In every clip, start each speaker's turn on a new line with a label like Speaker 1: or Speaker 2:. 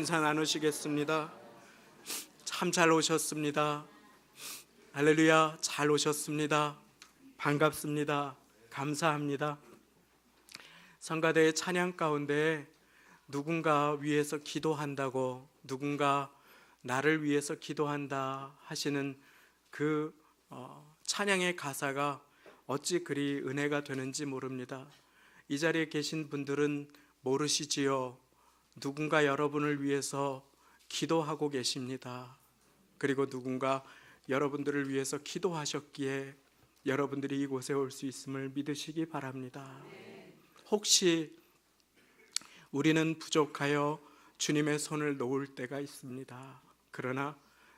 Speaker 1: 인사 나누시겠습니다. 참 잘 오셨습니다. 할렐루야, 잘 오셨습니다. 반갑습니다. 감사합니다. 성가대의 찬양 가운데 누군가 위해서 기도한다고, 누군가 나를 위해서 기도한다 하시는 그 찬양의 가사가 어찌 그리 은혜가 되는지 모릅니다. 이 자리에 계신 분들은 모르시지요. 누군가 여러분을 위해서 기도하고 계십니다. 그리고 누군가 여러분들을 위해서 기도하셨기에 여러분들이 이곳에 올 수 있음을 믿으시기 바랍니다. 혹시 우리는 부족하여 주님의 손을 놓을 때가 있습니다. 그러나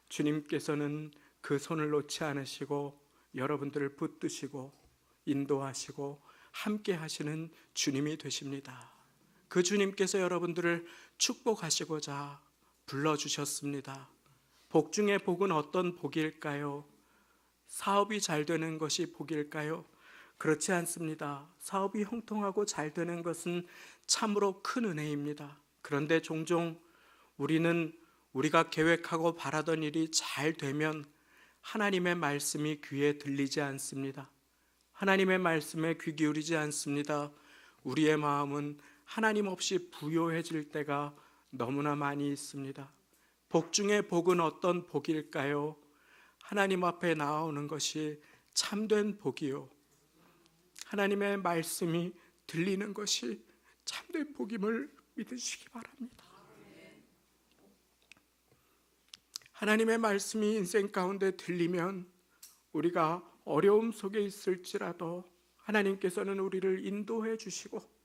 Speaker 1: 주님께서는 그 손을 놓지 않으시고 여러분들을 붙드시고 인도하시고 함께 하시는 주님이 되십니다. 그 주님께서 여러분들을 축복하시고자 불러주셨습니다. 복 중에 복은 어떤 복일까요? 사업이 잘 되는 것이 복일까요? 그렇지 않습니다. 사업이 형통하고 잘 되는 것은 참으로 큰 은혜입니다. 그런데 종종 우리는 우리가 계획하고 바라던 일이 잘 되면 하나님의 말씀이 귀에 들리지 않습니다. 하나님의 말씀에 귀 기울이지 않습니다. 우리의 마음은 하나님 없이 부요해질 때가 너무나 많이 있습니다. 복 중에 복은 어떤 복일까요? 하나님 앞에 나오는 것이 참된 복이요, 하나님의 말씀이 들리는 것이 참된 복임을 믿으시기 바랍니다. 하나님의 말씀이 인생 가운데 들리면 우리가 어려움 속에 있을지라도 하나님께서는 우리를 인도해 주시고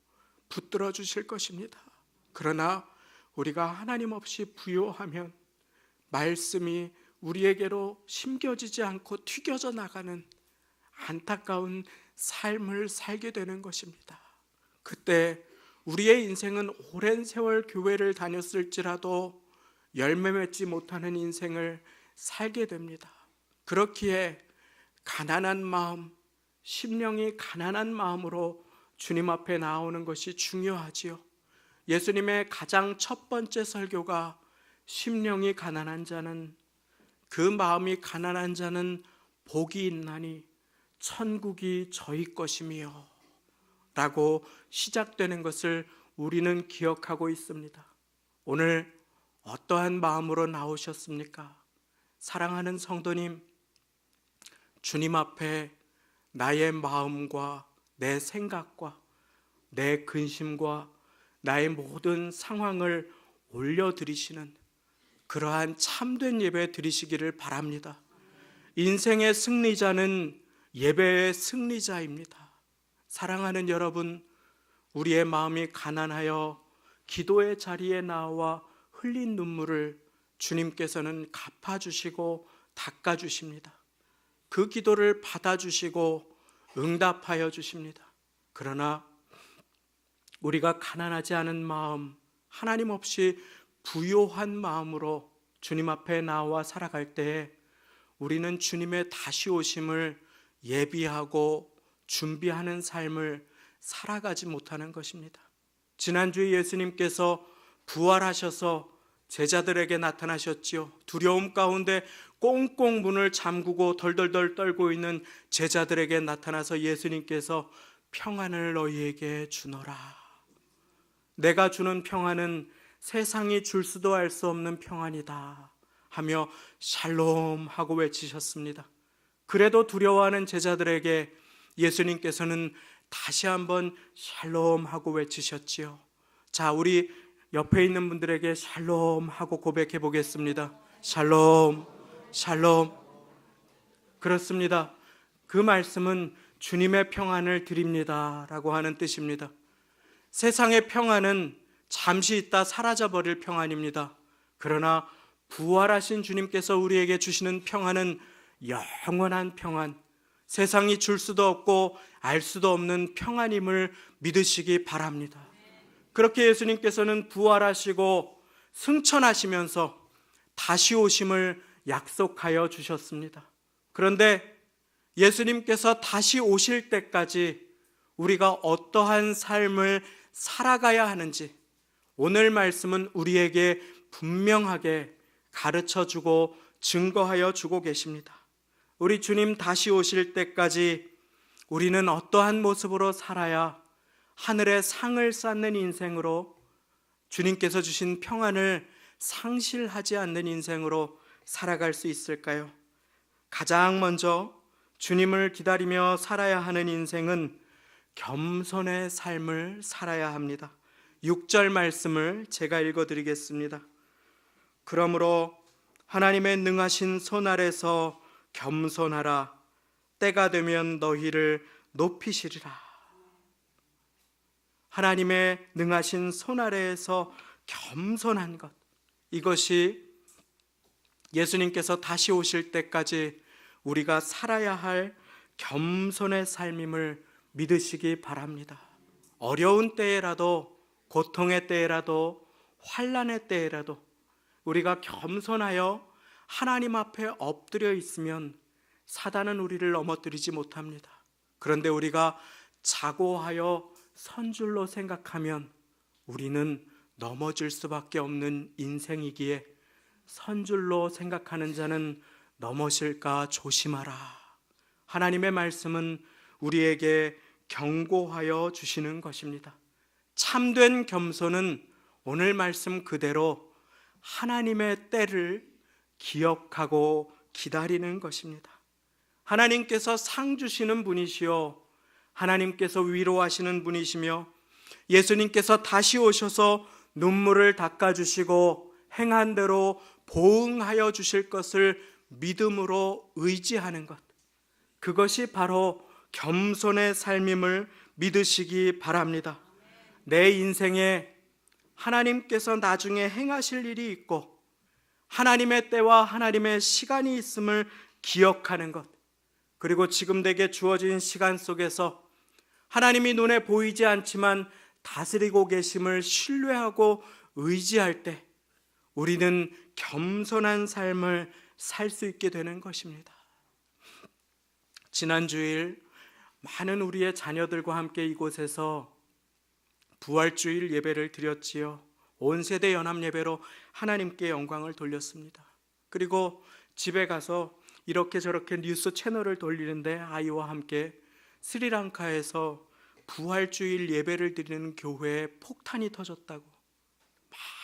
Speaker 1: 붙들어 주실 것입니다. 그러나 우리가 하나님 없이 부요하면 말씀이 우리에게로 심겨지지 않고 튀겨져 나가는 안타까운 삶을 살게 되는 것입니다. 그때 우리의 인생은 오랜 세월 교회를 다녔을지라도 열매 맺지 못하는 인생을 살게 됩니다. 그렇기에 가난한 마음, 심령이 가난한 마음으로 주님 앞에 나오는 것이 중요하지요. 예수님의 가장 첫 번째 설교가 심령이 가난한 자는, 그 마음이 가난한 자는 복이 있나니 천국이 저희 것이며 라고 시작되는 것을 우리는 기억하고 있습니다. 오늘 어떠한 마음으로 나오셨습니까? 사랑하는 성도님, 주님 앞에 나의 마음과 내 생각과 내 근심과 나의 모든 상황을 올려드리시는 그러한 참된 예배 드리시기를 바랍니다. 인생의 승리자는 예배의 승리자입니다. 사랑하는 여러분, 우리의 마음이 가난하여 기도의 자리에 나와 흘린 눈물을 주님께서는 갚아주시고 닦아주십니다. 그 기도를 받아주시고 응답하여 주십니다. 그러나 우리가 가난하지 않은 마음, 하나님 없이 부요한 마음으로 주님 앞에 나와 살아갈 때에 우리는 주님의 다시 오심을 예비하고 준비하는 삶을 살아가지 못하는 것입니다. 지난주에 예수님께서 부활하셔서 제자들에게 나타나셨지요. 두려움 가운데 꽁꽁 문을 잠그고 덜덜덜 떨고 있는 제자들에게 나타나서 예수님께서 평안을 너희에게 주노라. 내가 주는 평안은 세상이 줄 수도 알 수 없는 평안이다 하며 샬롬 하고 외치셨습니다. 그래도 두려워하는 제자들에게 예수님께서는 다시 한번 샬롬 하고 외치셨지요. 자, 우리 옆에 있는 분들에게 샬롬 하고 고백해 보겠습니다. 샬롬, 샬롬. 그렇습니다. 그 말씀은 주님의 평안을 드립니다 라고 하는 뜻입니다. 세상의 평안은 잠시 있다 사라져버릴 평안입니다. 그러나 부활하신 주님께서 우리에게 주시는 평안은 영원한 평안, 세상이 줄 수도 없고 알 수도 없는 평안임을 믿으시기 바랍니다. 그렇게 예수님께서는 부활하시고 승천하시면서 다시 오심을 약속하여 주셨습니다. 그런데 예수님께서 다시 오실 때까지 우리가 어떠한 삶을 살아가야 하는지 오늘 말씀은 우리에게 분명하게 가르쳐 주고 증거하여 주고 계십니다. 우리 주님 다시 오실 때까지 우리는 어떠한 모습으로 살아야 하늘의 상을 쌓는 인생으로, 주님께서 주신 평안을 상실하지 않는 인생으로 살아갈 수 있을까요? 가장 먼저 주님을 기다리며 살아야 하는 인생은 겸손의 삶을 살아야 합니다. 6절 말씀을 제가 읽어드리겠습니다. 그러므로 하나님의 능하신 손 아래서 겸손하라. 때가 되면 너희를 높이시리라. 하나님의 능하신 손 아래에서 겸손한 것, 이것이 예수님께서 다시 오실 때까지 우리가 살아야 할 겸손의 삶임을 믿으시기 바랍니다. 어려운 때에라도, 고통의 때에라도, 환난의 때에라도 우리가 겸손하여 하나님 앞에 엎드려 있으면 사단은 우리를 넘어뜨리지 못합니다. 그런데 우리가 자고하여 선줄로 생각하면 우리는 넘어질 수밖에 없는 인생이기에 선줄로 생각하는 자는 넘어질까 조심하라. 하나님의 말씀은 우리에게 경고하여 주시는 것입니다. 참된 겸손은 오늘 말씀 그대로 하나님의 때를 기억하고 기다리는 것입니다. 하나님께서 상 주시는 분이시요, 하나님께서 위로하시는 분이시며, 예수님께서 다시 오셔서 눈물을 닦아주시고 행한 대로 보응하여 주실 것을 믿음으로 의지하는 것, 그것이 바로 겸손의 삶임을 믿으시기 바랍니다. 내 인생에 하나님께서 나중에 행하실 일이 있고 하나님의 때와 하나님의 시간이 있음을 기억하는 것, 그리고 지금 내게 주어진 시간 속에서 하나님이 눈에 보이지 않지만 다스리고 계심을 신뢰하고 의지할 때 우리는 겸손한 삶을 살 수 있게 되는 것입니다. 지난 주일 많은 우리의 자녀들과 함께 이곳에서 부활주일 예배를 드렸지요. 온 세대 연합 예배로 하나님께 영광을 돌렸습니다. 그리고 집에 가서 이렇게 저렇게 뉴스 채널을 돌리는데 아이와 함께 스리랑카에서 부활주일 예배를 드리는 교회에 폭탄이 터졌다고,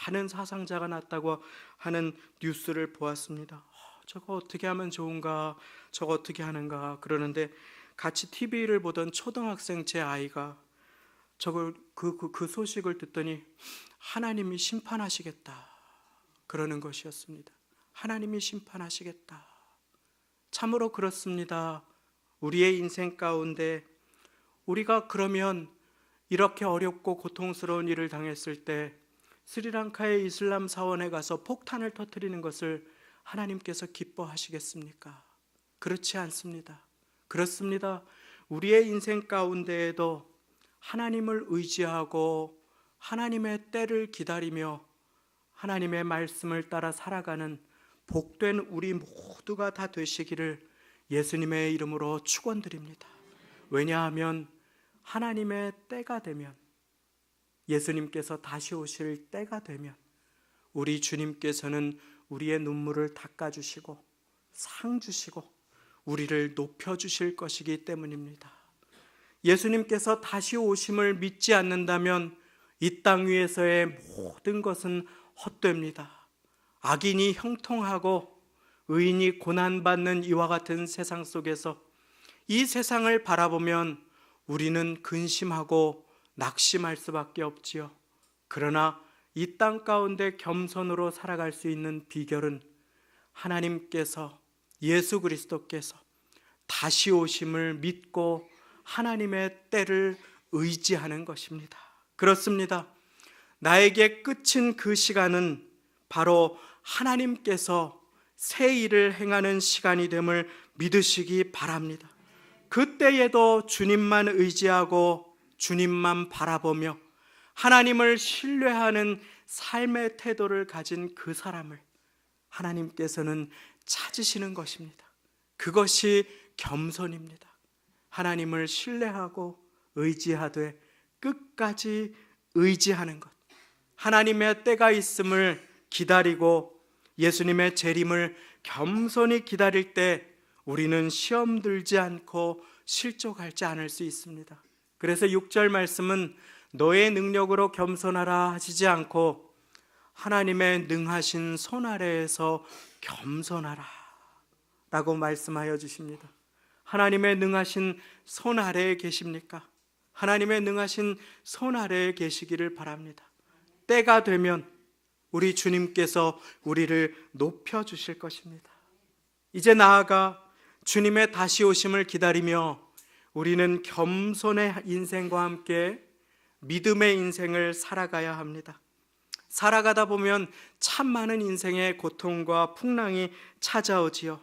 Speaker 1: 많은 사상자가 났다고 하는 뉴스를 보았습니다. 저거 어떻게 하면 좋은가, 저거 어떻게 하는가 그러는데, 같이 TV를 보던 초등학생 제 아이가 그 소식을 듣더니 하나님이 심판하시겠다 그러는 것이었습니다. 하나님이 심판하시겠다. 참으로 그렇습니다. 우리의 인생 가운데 우리가 그러면 이렇게 어렵고 고통스러운 일을 당했을 때 스리랑카의 이슬람 사원에 가서 폭탄을 터뜨리는 것을 하나님께서 기뻐하시겠습니까? 그렇지 않습니다. 그렇습니다. 우리의 인생 가운데에도 하나님을 의지하고 하나님의 때를 기다리며 하나님의 말씀을 따라 살아가는 복된 우리 모두가 다 되시기를 예수님의 이름으로 축원드립니다. 왜냐하면 하나님의 때가 되면, 예수님께서 다시 오실 때가 되면 우리 주님께서는 우리의 눈물을 닦아주시고 상 주시고 우리를 높여주실 것이기 때문입니다. 예수님께서 다시 오심을 믿지 않는다면 이 땅 위에서의 모든 것은 헛됩니다. 악인이 형통하고 의인이 고난받는 이와 같은 세상 속에서 이 세상을 바라보면 우리는 근심하고 낙심할 수밖에 없지요. 그러나 이 땅 가운데 겸손으로 살아갈 수 있는 비결은 하나님께서, 예수 그리스도께서 다시 오심을 믿고 하나님의 때를 의지하는 것입니다. 그렇습니다. 나에게 끝인 그 시간은 바로 하나님께서 새 일을 행하는 시간이 됨을 믿으시기 바랍니다. 그때에도 주님만 의지하고 주님만 바라보며 하나님을 신뢰하는 삶의 태도를 가진 그 사람을 하나님께서는 찾으시는 것입니다. 그것이 겸손입니다. 하나님을 신뢰하고 의지하되 끝까지 의지하는 것, 하나님의 때가 있음을 기다리고 예수님의 재림을 겸손히 기다릴 때 우리는 시험 들지 않고 실족하지 않을 수 있습니다. 그래서 6절 말씀은 너의 능력으로 겸손하라 하시지 않고 하나님의 능하신 손 아래에서 겸손하라 라고 말씀하여 주십니다. 하나님의 능하신 손 아래에 계십니까? 하나님의 능하신 손 아래에 계시기를 바랍니다. 때가 되면 우리 주님께서 우리를 높여주실 것입니다. 이제 나아가 주님의 다시 오심을 기다리며 우리는 겸손의 인생과 함께 믿음의 인생을 살아가야 합니다. 살아가다 보면 참 많은 인생의 고통과 풍랑이 찾아오지요.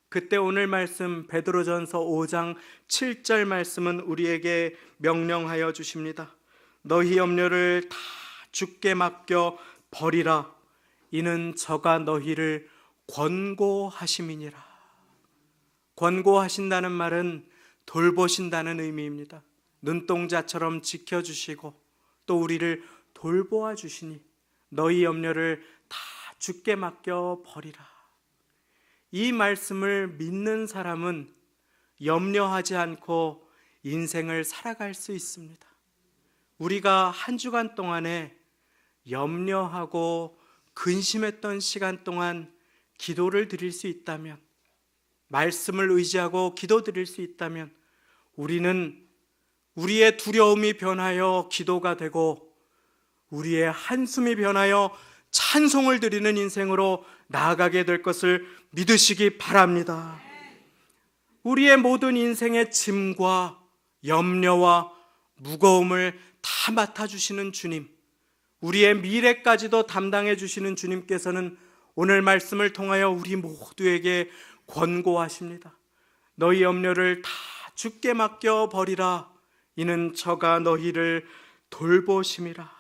Speaker 1: 그때 오늘 말씀 베드로전서 5장 7절 말씀은 우리에게 명령하여 주십니다. 너희 염려를 다 주께 맡겨 버리라. 이는 저가 너희를 권고하심이니라. 권고하신다는 말은 돌보신다는 의미입니다. 눈동자처럼 지켜주시고 또 우리를 돌보아 주시니 너희 염려를 다 주께 맡겨 버리라. 이 말씀을 믿는 사람은 염려하지 않고 인생을 살아갈 수 있습니다. 우리가 한 주간 동안에 염려하고 근심했던 시간 동안 기도를 드릴 수 있다면, 말씀을 의지하고 기도 드릴 수 있다면 우리는 우리의 두려움이 변하여 기도가 되고 우리의 한숨이 변하여 찬송을 드리는 인생으로 나아가게 될 것을 믿으시기 바랍니다. 우리의 모든 인생의 짐과 염려와 무거움을 다 맡아주시는 주님, 우리의 미래까지도 담당해 주시는 주님께서는 오늘 말씀을 통하여 우리 모두에게 권고하십니다. 너희 염려를 다 주께 맡겨 버리라. 이는 저가 너희를 돌보심이라.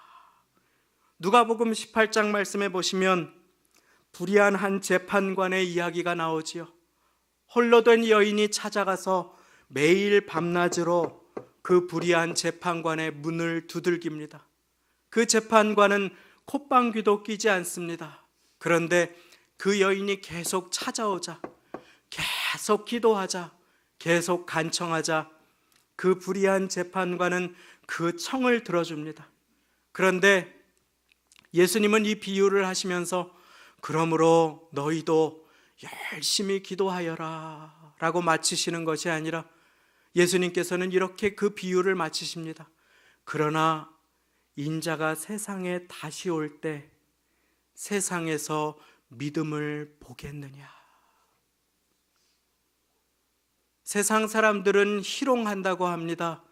Speaker 1: 누가복음 18장 말씀에 보시면 불의한 한 재판관의 이야기가 나오지요. 홀로 된 여인이 찾아가서 매일 밤낮으로 그 불의한 재판관의 문을 두들깁니다. 그 재판관은 콧방귀도 끼지 않습니다. 그런데 그 여인이 계속 찾아오자, 계속 기도하자, 계속 간청하자 그 불의한 재판관은 그 청을 들어줍니다. 그런데 예수님은 이 비유를 하시면서 그러므로 너희도 열심히 기도하여라 라고 마치시는 것이 아니라 예수님께서는 이렇게 그 비유를 마치십니다. 그러나 인자가 세상에 다시 올 때 세상에서 믿음을 보겠느냐. 세상 사람들은 희롱한다고 합니다.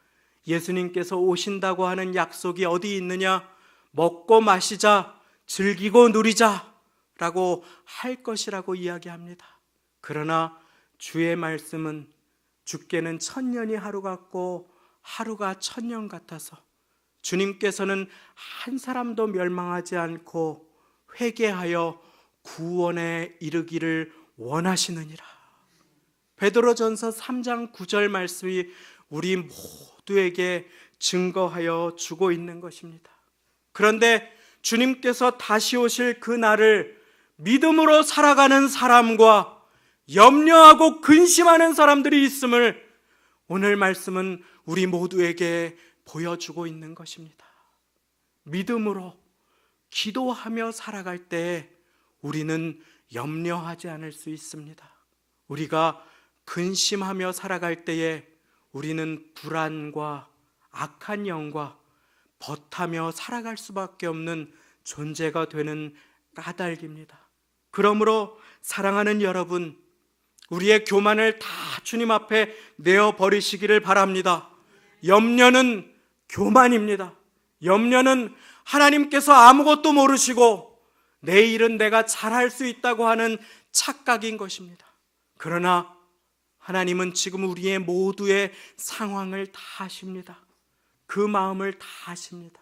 Speaker 1: 예수님께서 오신다고 하는 약속이 어디 있느냐? 먹고 마시자, 즐기고 누리자 라고 할 것이라고 이야기합니다. 그러나 주의 말씀은 주께는 천년이 하루 같고 하루가 천년 같아서 주님께서는 한 사람도 멸망하지 않고 회개하여 구원에 이르기를 원하시느니라. 베드로전서 3장 9절 말씀이 우리 모두에게 증거하여 주고 있는 것입니다. 그런데 주님께서 다시 오실 그 날을 믿음으로 살아가는 사람과 염려하고 근심하는 사람들이 있음을 오늘 말씀은 우리 모두에게 보여주고 있는 것입니다. 믿음으로 기도하며 살아갈 때 우리는 염려하지 않을 수 있습니다. 우리가 근심하며 살아갈 때에 우리는 불안과 악한 영과 버타며 살아갈 수밖에 없는 존재가 되는 까닭입니다. 그러므로 사랑하는 여러분, 우리의 교만을 다 주님 앞에 내어버리시기를 바랍니다. 염려는 교만입니다. 염려는 하나님께서 아무것도 모르시고 내일은 내가 잘할 수 있다고 하는 착각인 것입니다. 그러나 하나님은 지금 우리의 모두의 상황을 다 아십니다. 그 마음을 다 아십니다.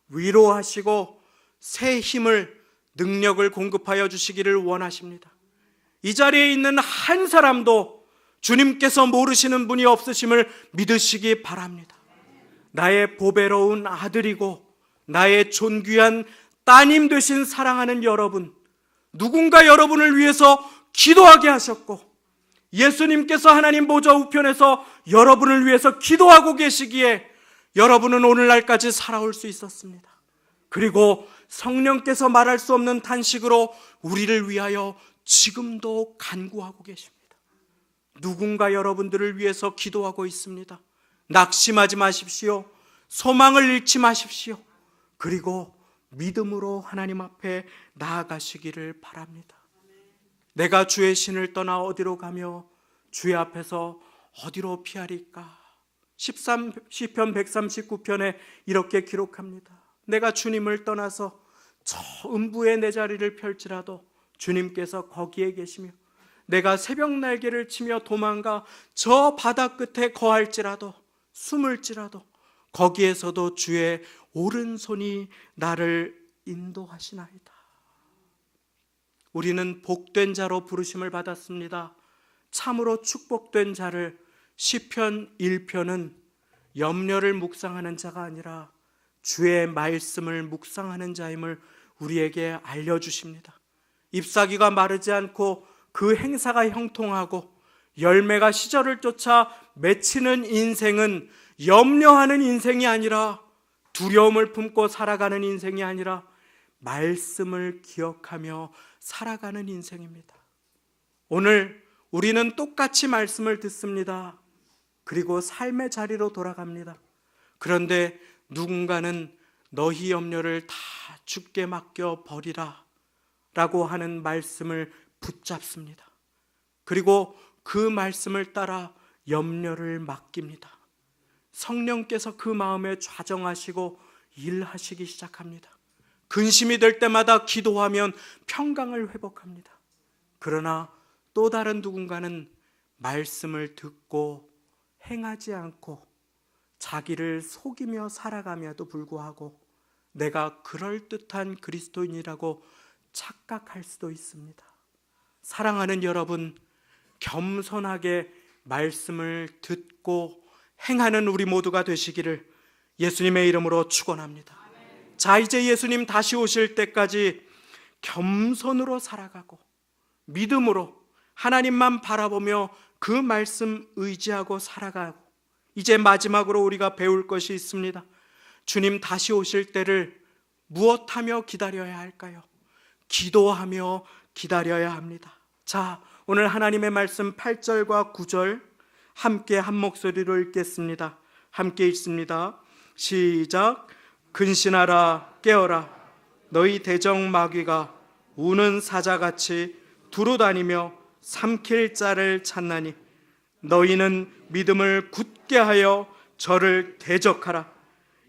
Speaker 1: 위로하시고 새 힘을, 능력을 공급하여 주시기를 원하십니다. 이 자리에 있는 한 사람도 주님께서 모르시는 분이 없으심을 믿으시기 바랍니다. 나의 보배로운 아들이고 나의 존귀한 따님 되신 사랑하는 여러분, 누군가 여러분을 위해서 기도하게 하셨고 예수님께서 하나님 보좌 우편에서 여러분을 위해서 기도하고 계시기에 여러분은 오늘날까지 살아올 수 있었습니다. 그리고 성령께서 말할 수 없는 탄식으로 우리를 위하여 지금도 간구하고 계십니다. 누군가 여러분들을 위해서 기도하고 있습니다. 낙심하지 마십시오. 소망을 잃지 마십시오. 그리고 믿음으로 하나님 앞에 나아가시기를 바랍니다. 내가 주의 신을 떠나 어디로 가며 주의 앞에서 어디로 피하리까? 시편 139편에 이렇게 기록합니다. 내가 주님을 떠나서 저 음부에 내 자리를 펼치라도 주님께서 거기에 계시며 내가 새벽 날개를 치며 도망가 저 바다 끝에 거할지라도 숨을지라도 거기에서도 주의 오른손이 나를 인도하시나이다. 우리는 복된 자로 부르심을 받았습니다. 참으로 축복된 자를 시편 1편은 염려를 묵상하는 자가 아니라 주의 말씀을 묵상하는 자임을 우리에게 알려주십니다. 잎사귀가 마르지 않고 그 행사가 형통하고 열매가 시절을 쫓아 맺히는 인생은 염려하는 인생이 아니라 두려움을 품고 살아가는 인생이 아니라 말씀을 기억하며 살아가는 인생입니다. 오늘 우리는 똑같이 말씀을 듣습니다. 그리고 삶의 자리로 돌아갑니다. 그런데 누군가는 너희 염려를 다 주께 맡겨 버리라 라고 하는 말씀을 붙잡습니다. 그리고 그 말씀을 따라 염려를 맡깁니다. 성령께서 그 마음에 좌정하시고 일하시기 시작합니다. 근심이 될 때마다 기도하면 평강을 회복합니다. 그러나 또 다른 누군가는 말씀을 듣고 행하지 않고 자기를 속이며 살아가며도 불구하고 내가 그럴듯한 그리스도인이라고 착각할 수도 있습니다. 사랑하는 여러분, 겸손하게 말씀을 듣고 행하는 우리 모두가 되시기를 예수님의 이름으로 축원합니다. 자, 이제 예수님 다시 오실 때까지 겸손으로 살아가고 믿음으로 하나님만 바라보며 그 말씀 의지하고 살아가고, 이제 마지막으로 우리가 배울 것이 있습니다. 주님 다시 오실 때를 무엇하며 기다려야 할까요? 기도하며 기다려야 합니다. 자, 오늘 하나님의 말씀 8절과 9절 함께 한 목소리로 읽겠습니다. 함께 읽습니다. 시작. 근신하라 깨어라 너희 대적 마귀가 우는 사자같이 두루다니며 삼킬 자를 찾나니 너희는 믿음을 굳게 하여 저를 대적하라.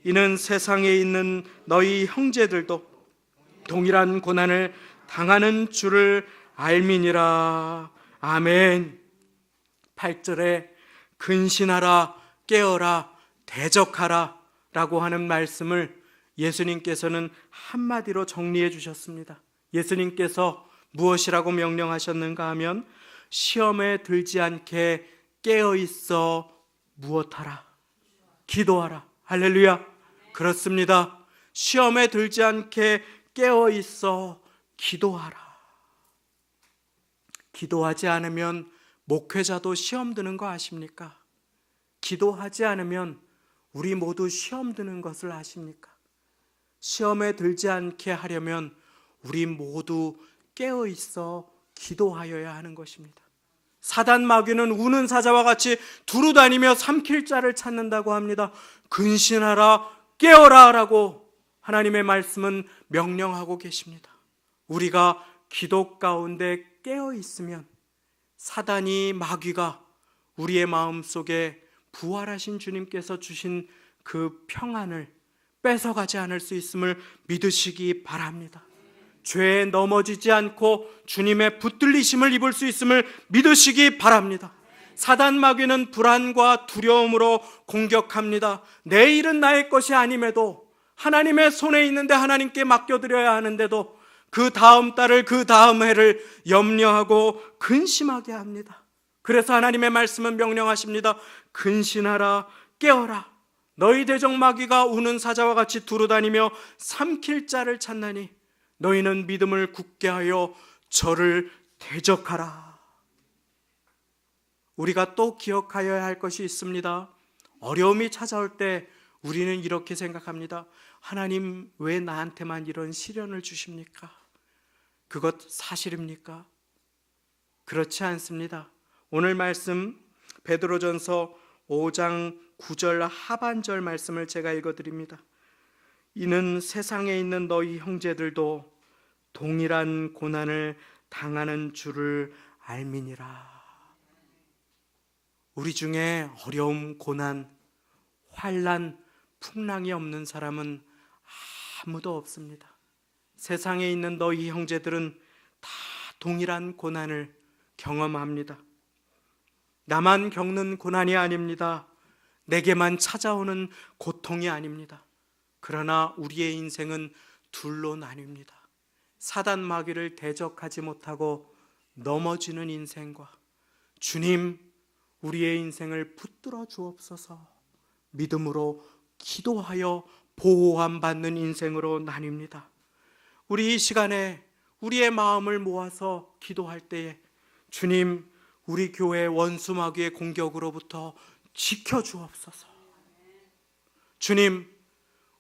Speaker 1: 이는 세상에 있는 너희 형제들도 동일한 고난을 당하는 줄을 알미니라. 아멘. 8절에 근신하라 깨어라 대적하라 라고 하는 말씀을 예수님께서는 한마디로 정리해 주셨습니다. 예수님께서 무엇이라고 명령하셨는가 하면 시험에 들지 않게 깨어있어 무엇하라? 기도하라. 할렐루야. 그렇습니다. 시험에 들지 않게 깨어있어 기도하라. 기도하지 않으면 목회자도 시험 드는 거 아십니까? 기도하지 않으면 우리 모두 시험 드는 것을 아십니까? 시험에 들지 않게 하려면 우리 모두 깨어있어 기도하여야 하는 것입니다. 사단 마귀는 우는 사자와 같이 두루다니며 삼킬 자를 찾는다고 합니다. 근신하라 깨어라 라고 하나님의 말씀은 명령하고 계십니다. 우리가 기도 가운데 깨어있으면 사단이 마귀가 우리의 마음속에 부활하신 주님께서 주신 그 평안을 뺏어가지 않을 수 있음을 믿으시기 바랍니다. 죄에 넘어지지 않고 주님의 붙들리심을 입을 수 있음을 믿으시기 바랍니다. 사단 마귀는 불안과 두려움으로 공격합니다. 내 일은 나의 것이 아님에도 하나님의 손에 있는데 하나님께 맡겨드려야 하는데도 그 다음 달을 그 다음 해를 염려하고 근심하게 합니다. 그래서 하나님의 말씀은 명령하십니다. 근신하라 깨어라 너희 대적 마귀가 우는 사자와 같이 두루다니며 삼킬 자를 찾나니 너희는 믿음을 굳게 하여 저를 대적하라. 우리가 또 기억하여야 할 것이 있습니다. 어려움이 찾아올 때 우리는 이렇게 생각합니다. 하나님, 왜 나한테만 이런 시련을 주십니까? 그것 사실입니까? 그렇지 않습니다. 오늘 말씀 베드로전서 5장 9절 하반절 말씀을 제가 읽어드립니다. 이는 세상에 있는 너희 형제들도 동일한 고난을 당하는 줄을 알미니라. 우리 중에 어려움, 고난, 환난, 풍랑이 없는 사람은 아무도 없습니다. 세상에 있는 너희 형제들은 다 동일한 고난을 경험합니다. 나만 겪는 고난이 아닙니다. 내게만 찾아오는 고통이 아닙니다. 그러나 우리의 인생은 둘로 나뉩니다. 사단 마귀를 대적하지 못하고 넘어지는 인생과 주님, 우리의 인생을 붙들어 주옵소서 믿음으로 기도하여 보호함 받는 인생으로 나뉩니다. 우리 이 시간에 우리의 마음을 모아서 기도할 때에 주님, 우리 교회 원수 마귀의 공격으로부터 지켜주옵소서. 주님,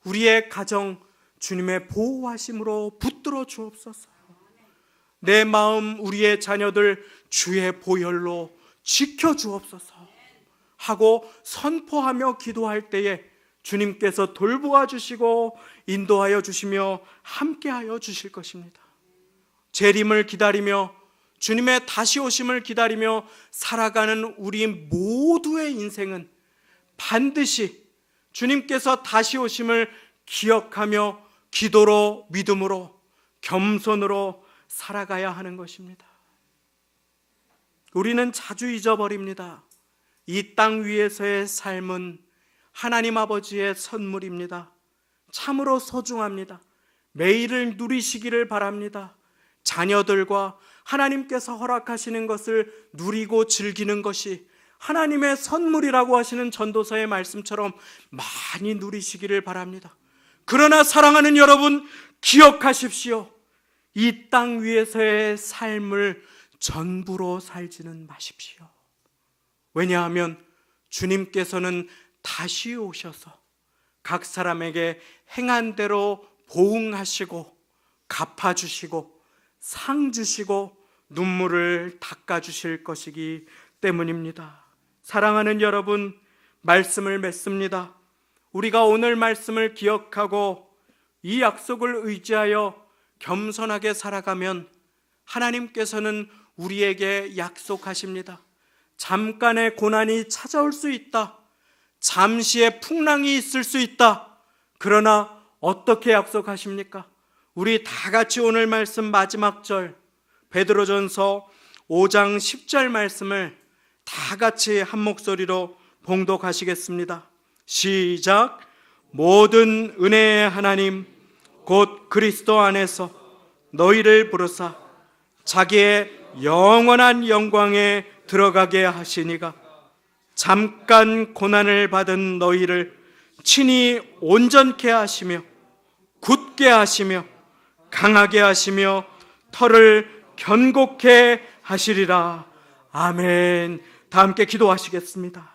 Speaker 1: 우리의 가정 주님의 보호하심으로 붙들어 주옵소서. 내 마음, 우리의 자녀들 주의 보혈로 지켜주옵소서 하고 선포하며 기도할 때에 주님께서 돌보아 주시고 인도하여 주시며 함께하여 주실 것입니다. 재림을 기다리며 주님의 다시 오심을 기다리며 살아가는 우리 모두의 인생은 반드시 주님께서 다시 오심을 기억하며 기도로, 믿음으로, 겸손으로 살아가야 하는 것입니다. 우리는 자주 잊어버립니다. 이 땅 위에서의 삶은 하나님 아버지의 선물입니다. 참으로 소중합니다. 매일을 누리시기를 바랍니다. 자녀들과 하나님께서 허락하시는 것을 누리고 즐기는 것이 하나님의 선물이라고 하시는 전도서의 말씀처럼 많이 누리시기를 바랍니다. 그러나 사랑하는 여러분, 기억하십시오. 이 땅 위에서의 삶을 전부로 살지는 마십시오. 왜냐하면 주님께서는 다시 오셔서 각 사람에게 행한 대로 보응하시고 갚아주시고 상 주시고 눈물을 닦아주실 것이기 때문입니다. 사랑하는 여러분, 말씀을 맺습니다. 우리가 오늘 말씀을 기억하고 이 약속을 의지하여 겸손하게 살아가면 하나님께서는 우리에게 약속하십니다. 잠깐의 고난이 찾아올 수 있다. 잠시의 풍랑이 있을 수 있다. 그러나 어떻게 약속하십니까? 우리 다 같이 오늘 말씀 마지막 절 베드로전서 5장 10절 말씀을 다 같이 한 목소리로 봉독하시겠습니다. 시작. 모든 은혜의 하나님 곧 그리스도 안에서 너희를 부르사 자기의 영원한 영광에 들어가게 하시니가 잠깐 고난을 받은 너희를 친히 온전케 하시며 굳게 하시며 강하게 하시며 터를 견고케 하시리라. 아멘. 다 함께 기도하시겠습니다.